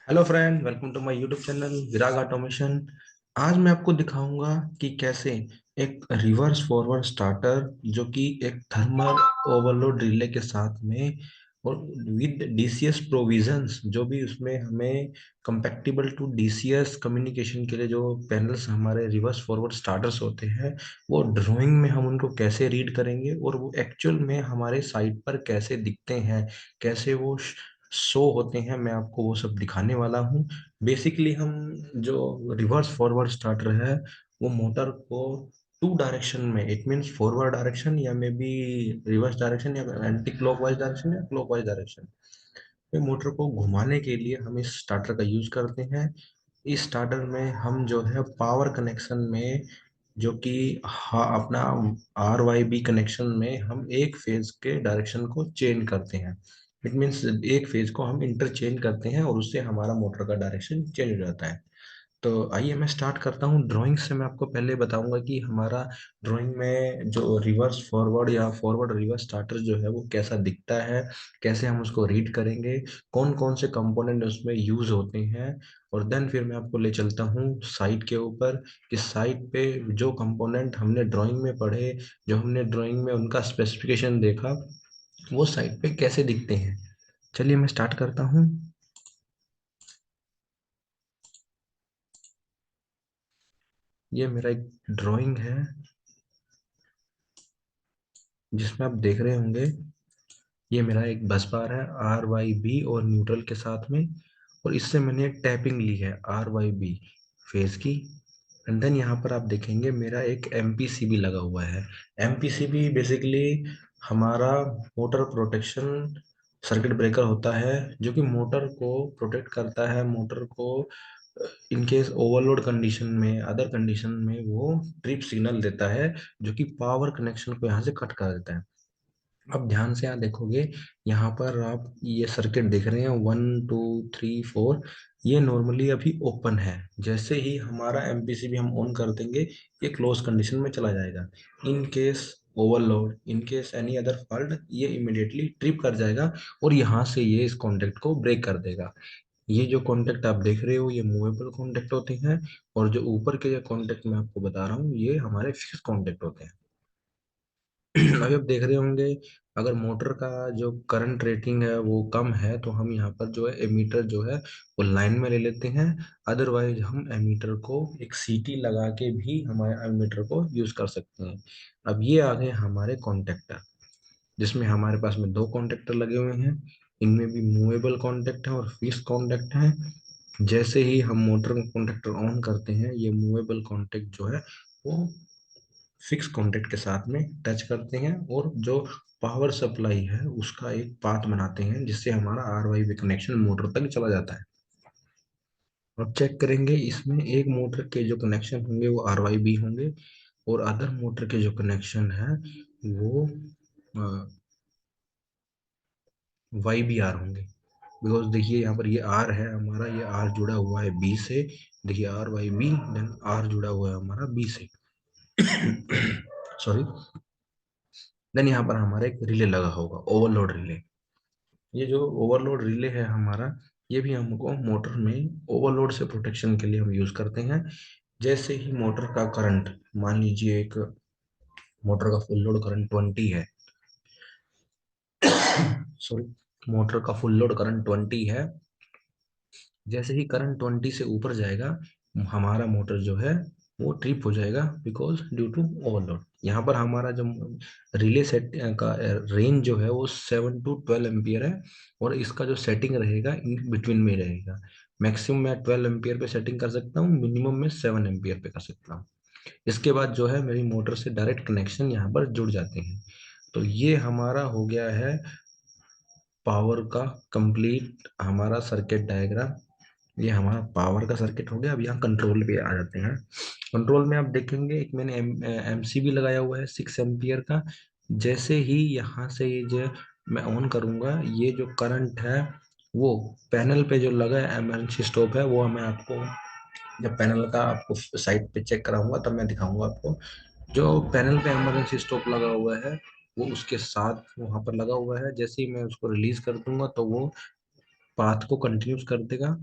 Hello friend, welcome to my YouTube channel Virag automation. आज मैं आपको दिखाऊंगा कि कैसे एक रिवर्स फॉरवर्ड स्टार्टर जो कि एक थर्मल ओवरलोड रिले के साथ में और विद डीसीएस प्रोविजंस जो भी उसमें हमें कंपैटिबल टू डीसीएस कम्युनिकेशन के लिए जो पैनल्स हमारे रिवर्स फॉरवर्ड स्टार्टर्स होते हैं, वो ड्राइंग में हम उनको कैसे रीड करेंगे और वो एक्चुअल में हमारे साइट पर कैसे दिखते हैं, कैसे वो शो होते हैं, मैं आपको वो सब दिखाने वाला हूँ। बेसिकली हम जो रिवर्स फॉरवर्ड स्टार्टर है वो मोटर को टू डायरेक्शन में, इट मींस फॉरवर्ड डायरेक्शन या मे बी रिवर्स डायरेक्शन या एंटी क्लॉकवाइज डायरेक्शन या क्लॉकवाइज डायरेक्शन में मोटर को घुमाने के लिए हम इस स्टार्टर का यूज करते हैं। इस स्टार्टर में हम जो है पावर कनेक्शन में जो कि अपना आर वाई बी कनेक्शन में हम एक फेज के डायरेक्शन को चेंज करते हैं। इट मीन्स एक फेज को हम इंटरचेंज करते हैं और उससे हमारा मोटर का डायरेक्शन चेंज हो जाता है। तो आइए मैं स्टार्ट करता हूँ ड्राइंग से। मैं आपको पहले बताऊंगा कि हमारा ड्राइंग में जो रिवर्स फॉरवर्ड या फॉरवर्ड रिवर्स स्टार्टर जो है वो कैसा दिखता है, कैसे हम उसको रीड करेंगे, कौन कौन से कंपोनेंट उसमें यूज होते हैं। और देन फिर मैं आपको ले चलता हूँ साइट के ऊपर कि साइट पे जो कंपोनेंट हमने ड्राइंग में पढ़े, जो हमने ड्राइंग में उनका स्पेसिफिकेशन देखा, वो साइट पे कैसे दिखते हैं। चलिए मैं स्टार्ट करता हूँ। ये मेरा एक ड्राइंग है जिसमें आप देख रहे होंगे, ये मेरा एक बस बार है आर वाई बी और न्यूट्रल के साथ में। और इससे मैंने एक टैपिंग ली है आर वाई बी फेज की। एंड देन यहाँ पर आप देखेंगे मेरा एक एम पी सी बी लगा हुआ है। M P C B basically हमारा मोटर प्रोटेक्शन सर्किट ब्रेकर होता है, जो कि मोटर को प्रोटेक्ट करता है, मोटर को इन केस ओवरलोड कंडीशन में, अदर कंडीशन में वो ट्रिप सिग्नल देता है, जो कि पावर कनेक्शन को यहाँ से कट कर देता है। अब ध्यान से यहाँ देखोगे, यहाँ पर आप ये सर्किट देख रहे हैं 1 2 3 4। ये नॉर्मली अभी ओपन है। जैसे ही हमारा एमपीसीबी हम ऑन कर देंगे, ये क्लोज कंडीशन में चला जाएगा। In case overload, in case any other fault, ये इमिडिएटली ट्रिप कर जाएगा और यहाँ से ये इस कॉन्टेक्ट को ब्रेक कर देगा। ये जो कॉन्टेक्ट आप देख रहे हो ये मूवेबल कॉन्टेक्ट होते हैं, और जो ऊपर के जो कॉन्टेक्ट मैं आपको बता रहा हूँ ये हमारे फिक्स कॉन्टेक्ट होते हैं। अभी आप देख रहे होंगे, अगर मोटर का जो करंट रेटिंग है वो कम है तो हम यहाँ पर जो है एमीटर जो है वो लाइन में ले लेते हैं। अदरवाइज हम एमीटर को एक सीटी लगा के भी हमारे एमीटर को यूज कर सकते हैं। अब ये आ गए हमारे कॉन्टेक्टर, जिसमें हमारे पास में दो कॉन्टेक्टर लगे हुए हैं। इनमें भी मूवेबल कॉन्टेक्ट है और फिक्स कॉन्टेक्ट है। जैसे ही हम मोटर का कॉन्टेक्टर ऑन करते हैं, ये मूवेबल कॉन्टेक्ट जो है वो फिक्स कॉन्टेक्ट के साथ में टच करते हैं और जो पावर सप्लाई है उसका एक पाथ बनाते हैं, जिससे हमारा R Y B connection motor तक चला जाता है। अब चेक करेंगे, इसमें एक मोटर के जो कनेक्शन होंगे वो आर वाई बी होंगे, और अदर मोटर के जो कनेक्शन है वो वाई बी आर होंगे। बिकॉज देखिए यहाँ पर ये आर है हमारा, ये आर जुड़ा हुआ है बी से। देखिए R Y B, then R जुड़ा हुआ है हमारा बी से। सॉरी। देन यहाँ पर हमारा एक रिले लगा होगा, ओवरलोड रिले। ये जो ओवरलोड रिले है हमारा, ये भी हमको मोटर में ओवरलोड से प्रोटेक्शन के लिए हम यूज करते हैं। जैसे ही मोटर का करंट, मान लीजिए एक मोटर का फुल लोड करंट 20 है, सॉरी, मोटर का फुल लोड करंट 20 है। जैसे ही करंट 20 से ऊपर जाएगा, हमारा मोटर जो है वो ट्रिप हो जाएगा, बिकॉज ड्यू टू ओवरलोड। यहाँ पर हमारा जो रिले सेट का रेंज जो है वो 7 to 12 एम्पियर है, और इसका जो सेटिंग रहेगा इन बिटवीन में ही रहेगा। मैक्सिमम मैं 12 एम्पियर पे सेटिंग कर सकता हूँ, मिनिमम में 7 एम्पियर पे कर सकता हूँ। इसके बाद जो है मेरी मोटर से डायरेक्ट कनेक्शन यहाँ पर जुड़ जाते हैं। तो ये हमारा हो गया है पावर का कंप्लीट हमारा सर्किट डायग्राम। ये हमारा पावर का सर्किट हो गया। अब यहाँ कंट्रोल पे आ जाते हैं। कंट्रोल में आप देखेंगे एक मैंने एमसीबी लगाया हुआ है 6 एम्पियर का। जैसे ही यहाँ से ये जो मैं ऑन करूंगा, ये जो करंट है वो पैनल पे जो लगा है इमरजेंसी स्टॉप है, वो मैं आपको जब पैनल का आपको साइड पे चेक कराऊंगा तब मैं दिखाऊंगा आपको। जो पैनल पे इमरजेंसी स्टॉप लगा हुआ है वो उसके साथ वहां पर लगा हुआ है। जैसे ही मैं उसको रिलीज कर दूंगा तो वो पाथ को कंटिन्यूस कर देगा।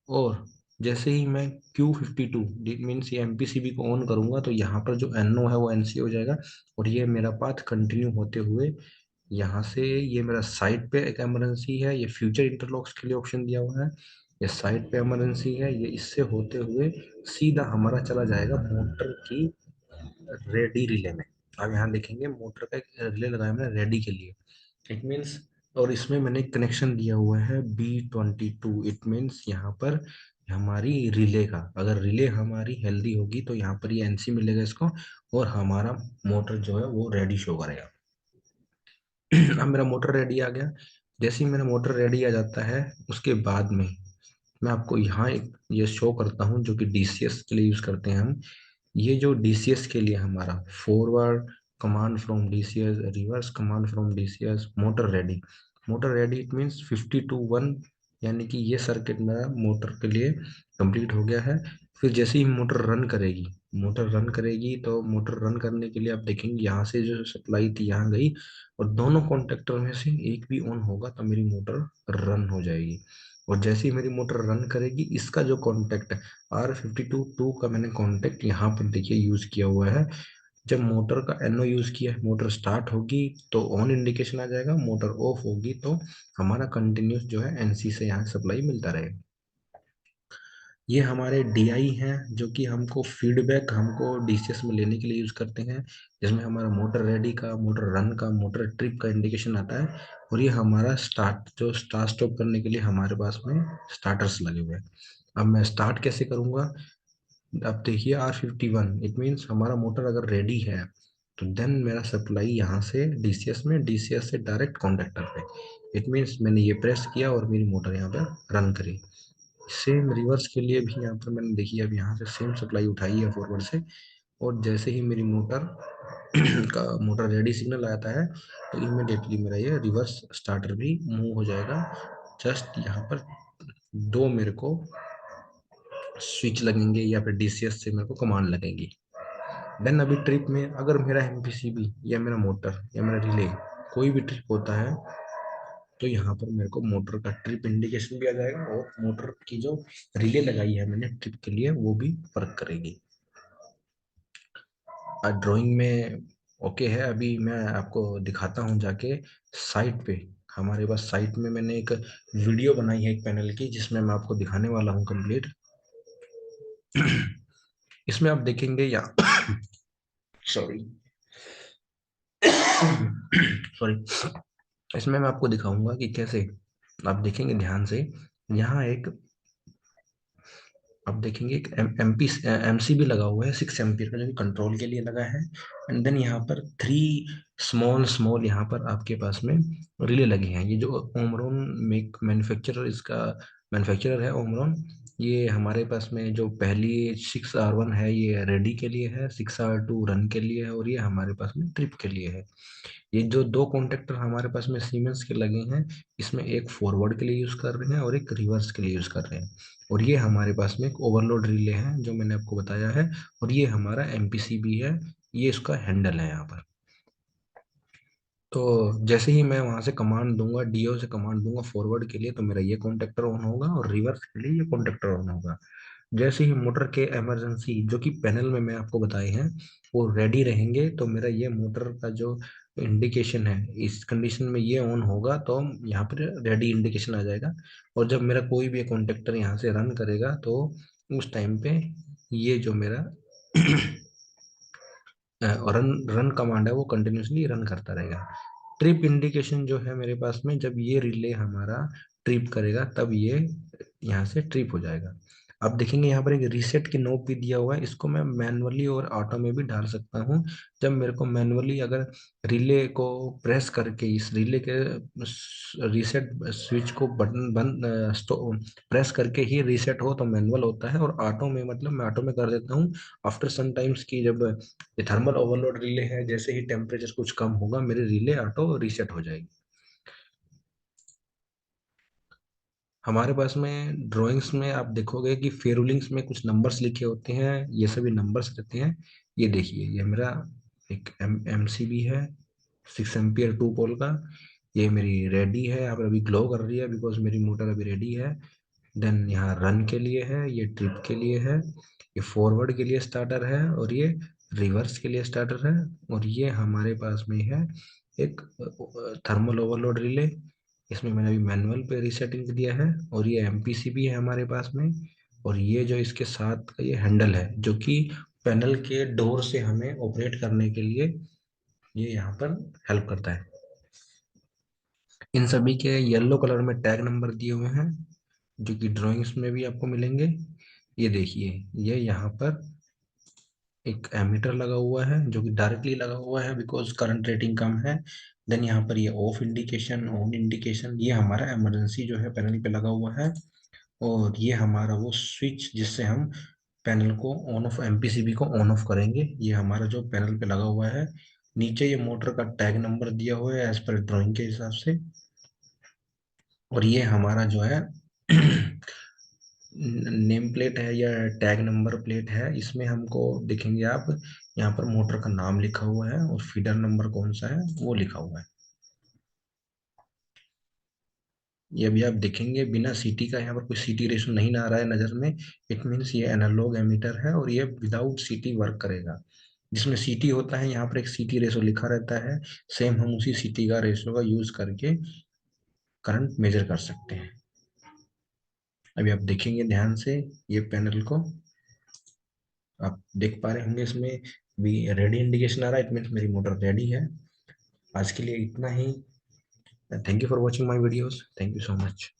और जैसे ही मैं Q52 मीन्स ये एमपीसीबी को ऑन करूंगा तो यहाँ पर जो NO है वो NC हो जाएगा। और ये मेरा पाथ कंटिन्यू होते हुए यहाँ से, ये मेरा साइड पे एक इमरजेंसी है, ये फ्यूचर इंटरलॉक्स के लिए ऑप्शन दिया हुआ है, ये साइड पे इमरजेंसी है, ये इससे होते हुए सीधा हमारा चला जाएगा मोटर की रेडी रिले में। अब यहाँ देखेंगे मोटर का एक रिले लगाया मैंने रेडी के लिए, इट मीन्स, और इसमें मैंने कनेक्शन दिया हुआ है B22, इट मीन्स यहाँ पर हमारी रिले का, अगर रिले हमारी हेल्दी होगी तो यहाँ पर ये NC मिलेगा इसको, और हमारा मोटर जो है वो रेडी शो करेगा। अब मेरा मोटर रेडी आ गया। जैसे ही मेरा मोटर रेडी आ जाता है उसके बाद में मैं आपको यहाँ एक ये शो करता हूँ जो कि DCS के लिए यूज करते हैं हम। ये जो DCS के लिए हमारा forward command from DCS, reverse command from DCS, motor ready it means 50 to 1, यानी कि ये सर्किट मेरा मोटर के लिए कंप्लीट हो गया है। फिर जैसे ही मोटर रन करेगी तो मोटर रन करने के लिए आप देखेंगे यहाँ से जो सप्लाई थी यहाँ गई, और दोनों कॉन्टेक्टर में से एक भी ऑन होगा तो मेरी मोटर रन हो जाएगी। और जैसे ही मेरी मोटर रन करेगी, इसका जो कॉन्टेक्ट है R52 का मैंने कॉन्टेक्ट यहाँ पर देखिए यूज किया हुआ है। जब मोटर का NO यूज किया है, मोटर स्टार्ट होगी तो ऑन इंडिकेशन आ जाएगा, मोटर ऑफ होगी तो हमारा कंटिन्यूस जो है NC से यहाँ सप्लाई मिलता रहेगा। ये हमारे DI हैं जो कि हमको फीडबैक हमको DCS में लेने के लिए यूज करते हैं, जिसमें हमारा मोटर रेडी का, मोटर रन का, मोटर ट्रिप का इंडिकेशन आता है। और ये हमारा स्टार्ट स्टॉप करने के लिए हमारे पास में स्टार्टर्स लगे हुए हैं। अब मैं स्टार्ट कैसे करूंगा? अब देखिए R51, इट मीन्स हमारा मोटर अगर रेडी है तो देन मेरा सप्लाई यहाँ से DCS में, DCS से डायरेक्ट कॉन्टेक्टर पे, इट मीन्स मैंने ये प्रेस किया और मेरी मोटर यहाँ पर रन करी। सेम रिवर्स के लिए भी यहाँ पर मैंने देखिए अब यहाँ से सेम सप्लाई उठाई है फॉरवर्ड से, और जैसे ही मेरी मोटर का मोटर रेडी सिग्नल आता है तो इमिडिएटली मेरा ये रिवर्स स्टार्टर भी मूव हो जाएगा। जस्ट यहाँ पर दो मेरे को स्विच लगेंगे या फिर DCS से मेरे को कमांड लगेंगी। देन अभी ट्रिप में अगर मेरा MPCB या मेरा मोटर या मेरा रिले कोई भी ट्रिप होता है तो यहाँ पर मेरे को मोटर का ट्रिप इंडिकेशन भी आ जाएगा, और मोटर की जो रिले लगाई है मैंने ट्रिप के लिए वो भी वर्क करेगी। ड्राइंग में ओके है। अभी मैं आपको दिखाता हूँ जाके साइट पे। हमारे पास साइट में मैंने एक वीडियो बनाई है एक पैनल की, जिसमें मैं आपको दिखाने वाला हूँ कंप्लीट। इसमें आप देखेंगे या सॉरी सॉरी, इसमें मैं आपको दिखाऊंगा कि कैसे, आप देखेंगे ध्यान से, यहाँ एक आप देखेंगे एक MCB लगा हुआ है 6 एम्पियर का, जो कि कंट्रोल के लिए लगा है। एंड देन यहाँ पर 3 स्मॉल स्मॉल यहाँ पर आपके पास में रिले लगे हैं। ये जो ओमरॉन मैन्युफैक्चरर, इसका मैन्युफैक्चरर है ओमरॉन। ये हमारे पास में जो पहली 6R1 है ये रेडी के लिए है, 6R2 रन के लिए है, और ये हमारे पास में ट्रिप के लिए है। ये जो दो कॉन्टेक्टर हमारे पास में सीमेंस के लगे हैं, इसमें एक फॉरवर्ड के लिए यूज कर रहे हैं और एक रिवर्स के लिए यूज कर रहे हैं। और ये हमारे पास में एक ओवरलोड रिले है जो मैंने आपको बताया है, और ये हमारा MPCB है, ये इसका हैंडल है यहाँ पर। तो जैसे ही मैं वहां से कमांड दूंगा, DO से कमांड दूंगा फॉरवर्ड के लिए, तो मेरा ये कॉन्टेक्टर ऑन होगा, और रिवर्स के लिए ये कॉन्टेक्टर ऑन होगा। जैसे ही मोटर के इमरजेंसी जो कि पैनल में मैं आपको बताए हैं वो रेडी रहेंगे, तो मेरा ये मोटर का जो इंडिकेशन है इस कंडीशन में ये ऑन होगा तो यहाँ पर रेडी इंडिकेशन आ जाएगा। और जब मेरा कोई भी कॉन्टेक्टर यहाँ से रन करेगा तो उस टाइम पे ये जो मेरा रन रन कमांड है वो कंटिन्यूसली रन करता रहेगा। ट्रिप इंडिकेशन जो है मेरे पास में, जब ये रिले हमारा ट्रिप करेगा तब ये यहाँ से ट्रिप हो जाएगा। आप देखेंगे यहाँ पर एक रीसेट की नोब भी दिया हुआ है, इसको मैं मैनुअली और ऑटो में भी डाल सकता हूँ। जब मेरे को मैनुअली अगर रिले को प्रेस करके इस रिले के रीसेट स्विच को बटन बंद प्रेस करके ही रीसेट हो तो मैनुअल होता है, और ऑटो में मतलब मैं ऑटो में कर देता हूँ आफ्टर सम टाइम्स की, जब ये थर्मल ओवरलोड रिले है, जैसे ही टेम्परेचर कुछ कम होगा मेरी रिले ऑटो रीसेट हो जाएगी। हमारे पास में ड्राइंग्स में आप देखोगे कि फेरुलिंग्स में कुछ नंबर्स लिखे होते हैं, ये सभी नंबर्स रहते हैं। ये देखिए ये मेरा एक MCB है 6 एम्पियर 2 पोल का। ये मेरी रेडी है, यहाँ पर अभी ग्लो कर रही है बिकॉज मेरी मोटर अभी रेडी है। देन यहाँ रन के लिए है, ये ट्रिप के लिए है, ये फॉरवर्ड के लिए स्टार्टर है, और ये रिवर्स के लिए स्टार्टर है। और ये हमारे पास में है एक थर्मल ओवरलोड रिले, इसमें मैंने अभी मैनुअल पे रीसेटिंग दिया है। और ये एमपीसीबी है हमारे पास में। और ये जो इसके साथ का ये हैंडल है जो कि पैनल के डोर से हमें ऑपरेट करने के लिए ये यहाँ पर हेल्प करता है। इन सभी के येलो कलर में टैग नंबर दिए हुए हैं जो कि ड्राइंग्स में भी आपको मिलेंगे। ये देखिए, ये यहाँ पर एक एमीटर लगा हुआ है जो कि डायरेक्टली लगा हुआ है बिकॉज करंट रेटिंग कम है। देन यहाँ पर ये ऑफ इंडिकेशन, ऑन इंडिकेशन, ये हमारा इमरजेंसी जो है पैनल पे लगा हुआ है। और ये हमारा वो स्विच जिससे हम पैनल को ऑन ऑफ, एमपीसीबी को ऑन ऑफ करेंगे, ये हमारा जो पैनल पे लगा हुआ है। नीचे ये मोटर का टैग नंबर दिया हुआ है एज पर ड्राइंग के हिसाब से। और ये हमारा जो है नेम प्लेट है या टैग नंबर प्लेट है, इसमें हमको देखेंगे आप, यहाँ पर मोटर का नाम लिखा हुआ है और फीडर नंबर कौन सा है वो लिखा हुआ है। ये भी आप देखेंगे बिना सीटी का, यहाँ पर कोई सीटी रेशो नहीं आ रहा है नजर में। इट मीन्स ये एनालॉग एमीटर है और ये विदाउट सीटी वर्क करेगा। जिसमें सीटी होता है यहाँ पर एक सीटी रेशो लिखा रहता है, सेम हम उसी सीटी का रेशो का यूज करके करंट मेजर कर सकते हैं। अभी आप देखेंगे ध्यान से ये पैनल को, आप देख पा रहे होंगे इसमें भी रेडी इंडिकेशन आ रहा है, इट मीन्स मेरी मोटर रेडी है। आज के लिए इतना ही। Thank you for watching my videos, thank you so much.